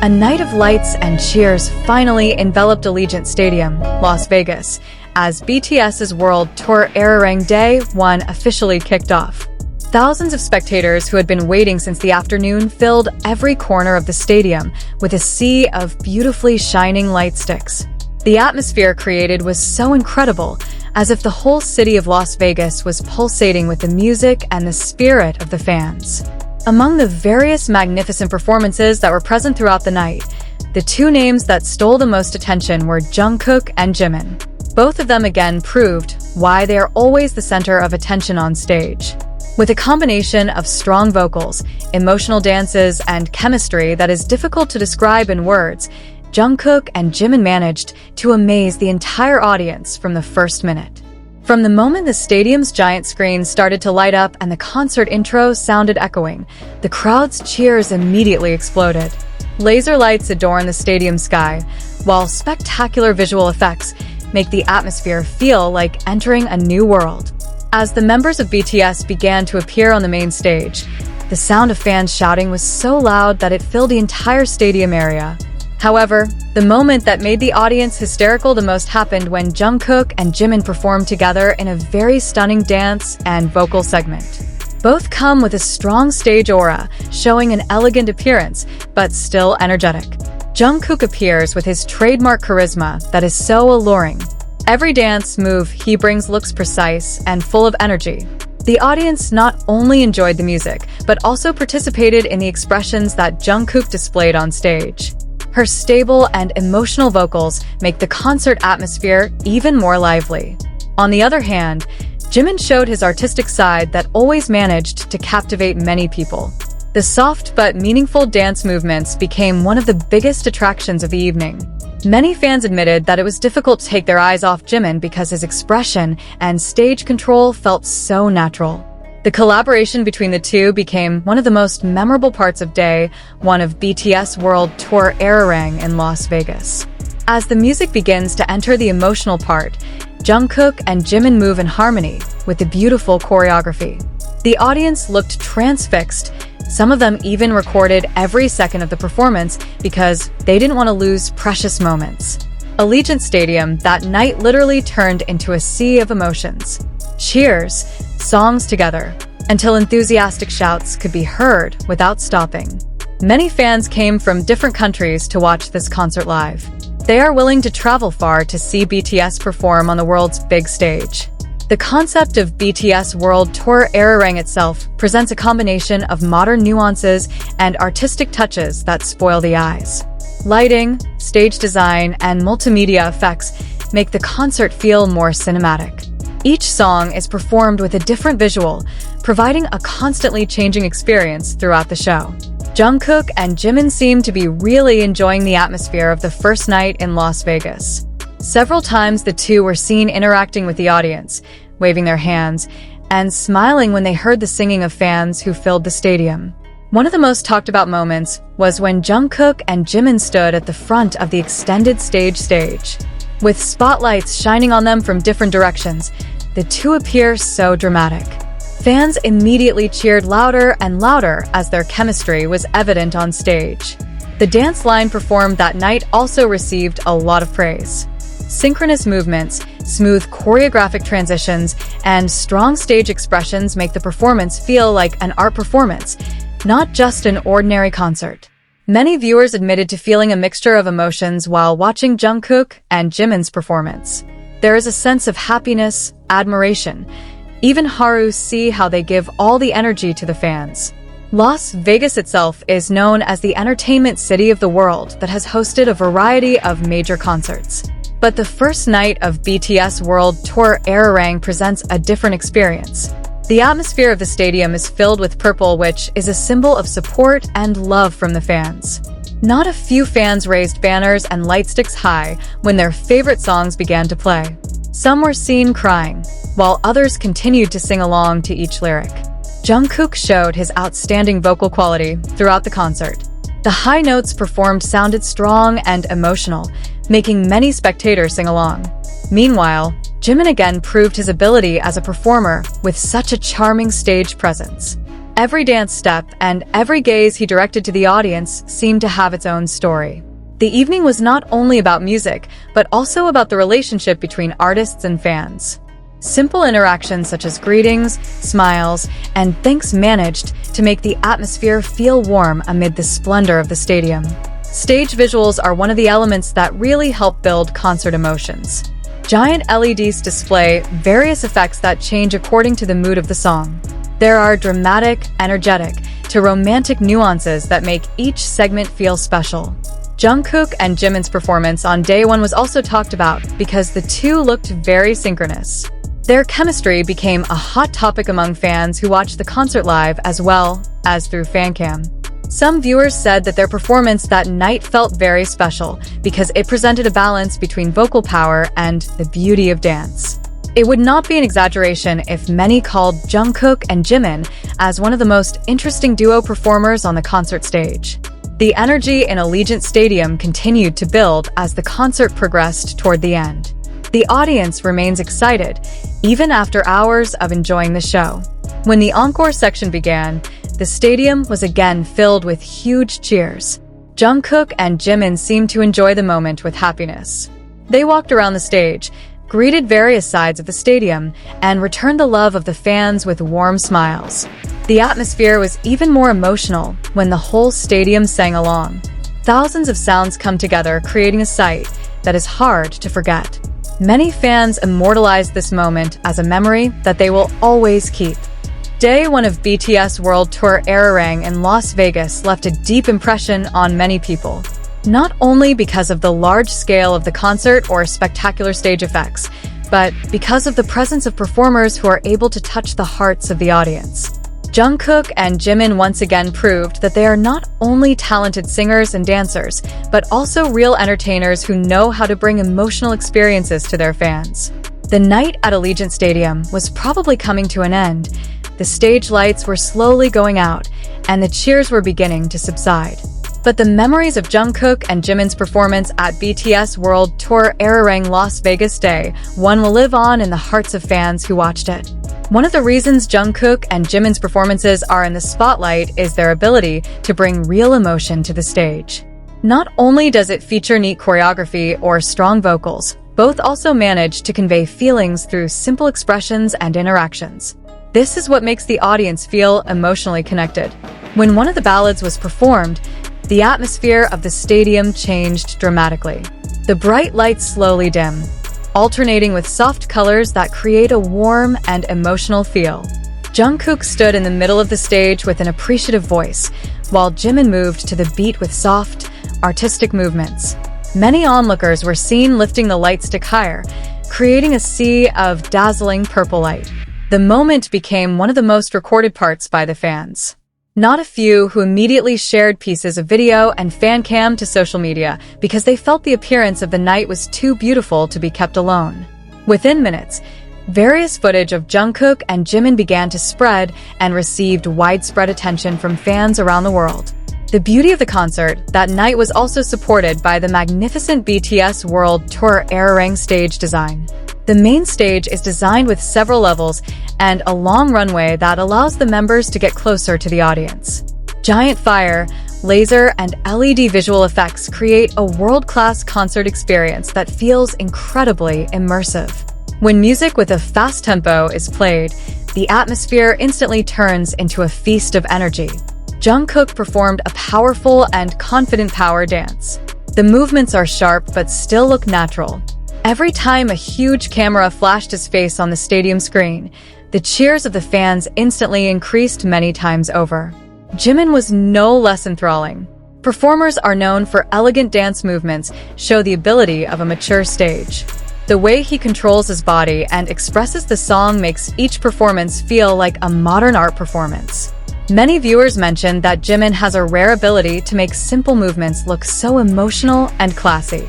A night of lights and cheers finally enveloped Allegiant Stadium, Las Vegas, as BTS's World Tour ARIRANG Day 1 officially kicked off. Thousands of spectators who had been waiting since the afternoon filled every corner of the stadium with a sea of beautifully shining light sticks. The atmosphere created was so incredible, as if the whole city of Las Vegas was pulsating with the music and the spirit of the fans. Among the various magnificent performances that were present throughout the night, the two names that stole the most attention were Jungkook and Jimin. Both of them again proved why they are always the center of attention on stage. With a combination of strong vocals, emotional dances, and chemistry that is difficult to describe in words, Jungkook and Jimin managed to amaze the entire audience from the first minute. From the moment the stadium's giant screen started to light up and the concert intro sounded echoing, the crowd's cheers immediately exploded. Laser lights adorn the stadium sky, while spectacular visual effects make the atmosphere feel like entering a new world. As the members of BTS began to appear on the main stage, the sound of fans shouting was so loud that it filled the entire stadium area. However, the moment that made the audience hysterical the most happened when Jungkook and Jimin performed together in a very stunning dance and vocal segment. Both come with a strong stage aura, showing an elegant appearance, but still energetic. Jungkook appears with his trademark charisma that is so alluring. Every dance move he brings looks precise and full of energy. The audience not only enjoyed the music, but also participated in the expressions that Jungkook displayed on stage. Her stable and emotional vocals make the concert atmosphere even more lively. On the other hand, Jimin showed his artistic side that always managed to captivate many people. The soft but meaningful dance movements became one of the biggest attractions of the evening. Many fans admitted that it was difficult to take their eyes off Jimin because his expression and stage control felt so natural. The collaboration between the two became one of the most memorable parts of Day 1 of BTS World Tour ARIRANG in Las Vegas. As the music begins to enter the emotional part, Jungkook and Jimin move in harmony with the beautiful choreography. The audience looked transfixed. Some of them even recorded every second of the performance because they didn't want to lose precious moments. Allegiant Stadium that night literally turned into a sea of emotions. Cheers, songs together, until enthusiastic shouts could be heard without stopping. Many fans came from different countries to watch this concert live. They are willing to travel far to see BTS perform on the world's big stage. The concept of BTS World Tour ARIRANG itself presents a combination of modern nuances and artistic touches that spoil the eyes. Lighting, stage design, and multimedia effects make the concert feel more cinematic. Each song is performed with a different visual, providing a constantly changing experience throughout the show. Jungkook and Jimin seem to be really enjoying the atmosphere of the first night in Las Vegas. Several times the two were seen interacting with the audience, waving their hands, and smiling when they heard the singing of fans who filled the stadium. One of the most talked about moments was when Jungkook and Jimin stood at the front of the extended stage. With spotlights shining on them from different directions, the two appear so dramatic. Fans immediately cheered louder and louder as their chemistry was evident on stage. The dance line performed that night also received a lot of praise. Synchronous movements, smooth choreographic transitions, and strong stage expressions make the performance feel like an art performance, not just an ordinary concert. Many viewers admitted to feeling a mixture of emotions while watching Jungkook and Jimin's performance. There is a sense of happiness, admiration. Even Haru see how they give all the energy to the fans. Las Vegas itself is known as the entertainment city of the world that has hosted a variety of major concerts. But the first night of BTS World Tour ARIRANG presents a different experience. The atmosphere of the stadium is filled with purple, which is a symbol of support and love from the fans. Not a few fans raised banners and light sticks high when their favorite songs began to play. Some were seen crying, while others continued to sing along to each lyric. Jungkook showed his outstanding vocal quality throughout the concert. The high notes performed sounded strong and emotional, making many spectators sing along. Meanwhile, Jimin again proved his ability as a performer with such a charming stage presence. Every dance step and every gaze he directed to the audience seemed to have its own story. The evening was not only about music, but also about the relationship between artists and fans. Simple interactions such as greetings, smiles, and thanks managed to make the atmosphere feel warm amid the splendor of the stadium. Stage visuals are one of the elements that really help build concert emotions. Giant LEDs display various effects that change according to the mood of the song. There are dramatic, energetic, to romantic nuances that make each segment feel special. Jungkook and Jimin's performance on day one was also talked about because the two looked very synchronous. Their chemistry became a hot topic among fans who watched the concert live as well as through Fancam. Some viewers said that their performance that night felt very special because it presented a balance between vocal power and the beauty of dance. It would not be an exaggeration if many called Jungkook and Jimin as one of the most interesting duo performers on the concert stage. The energy in Allegiant Stadium continued to build as the concert progressed toward the end. The audience remains excited, even after hours of enjoying the show. When the encore section began, the stadium was again filled with huge cheers. Jungkook and Jimin seemed to enjoy the moment with happiness. They walked around the stage, greeted various sides of the stadium, and returned the love of the fans with warm smiles. The atmosphere was even more emotional when the whole stadium sang along. Thousands of sounds come together, creating a sight that is hard to forget. Many fans immortalized this moment as a memory that they will always keep. Day one of BTS World Tour ARIRANG in Las Vegas left a deep impression on many people. Not only because of the large scale of the concert or spectacular stage effects, but because of the presence of performers who are able to touch the hearts of the audience. Jungkook and Jimin once again proved that they are not only talented singers and dancers, but also real entertainers who know how to bring emotional experiences to their fans. The night at Allegiant Stadium was probably coming to an end. The stage lights were slowly going out, and the cheers were beginning to subside. But the memories of Jungkook and Jimin's performance at BTS World Tour ARIRANG Las Vegas Day 1 will live on in the hearts of fans who watched it. One of the reasons Jungkook and Jimin's performances are in the spotlight is their ability to bring real emotion to the stage. Not only does it feature neat choreography or strong vocals, both also manage to convey feelings through simple expressions and interactions. This is what makes the audience feel emotionally connected. When one of the ballads was performed, the atmosphere of the stadium changed dramatically. The bright lights slowly dim, alternating with soft colors that create a warm and emotional feel. Jungkook stood in the middle of the stage with an appreciative voice, while Jimin moved to the beat with soft, artistic movements. Many onlookers were seen lifting the light stick higher, creating a sea of dazzling purple light. The moment became one of the most recorded parts by the fans. Not a few who immediately shared pieces of video and fan cam to social media because they felt the appearance of the night was too beautiful to be kept alone. Within minutes, various footage of Jungkook and Jimin began to spread and received widespread attention from fans around the world. The beauty of the concert that night was also supported by the magnificent BTS World Tour ARIRANG stage design. The main stage is designed with several levels and a long runway that allows the members to get closer to the audience. Giant fire, laser, and LED visual effects create a world-class concert experience that feels incredibly immersive. When music with a fast tempo is played, the atmosphere instantly turns into a feast of energy. Jungkook performed a powerful and confident power dance. The movements are sharp but still look natural. Every time a huge camera flashed his face on the stadium screen, the cheers of the fans instantly increased many times over. Jimin was no less enthralling. Performers are known for elegant dance movements, show the ability of a mature stage. The way he controls his body and expresses the song makes each performance feel like a modern art performance. Many viewers mentioned that Jimin has a rare ability to make simple movements look so emotional and classy.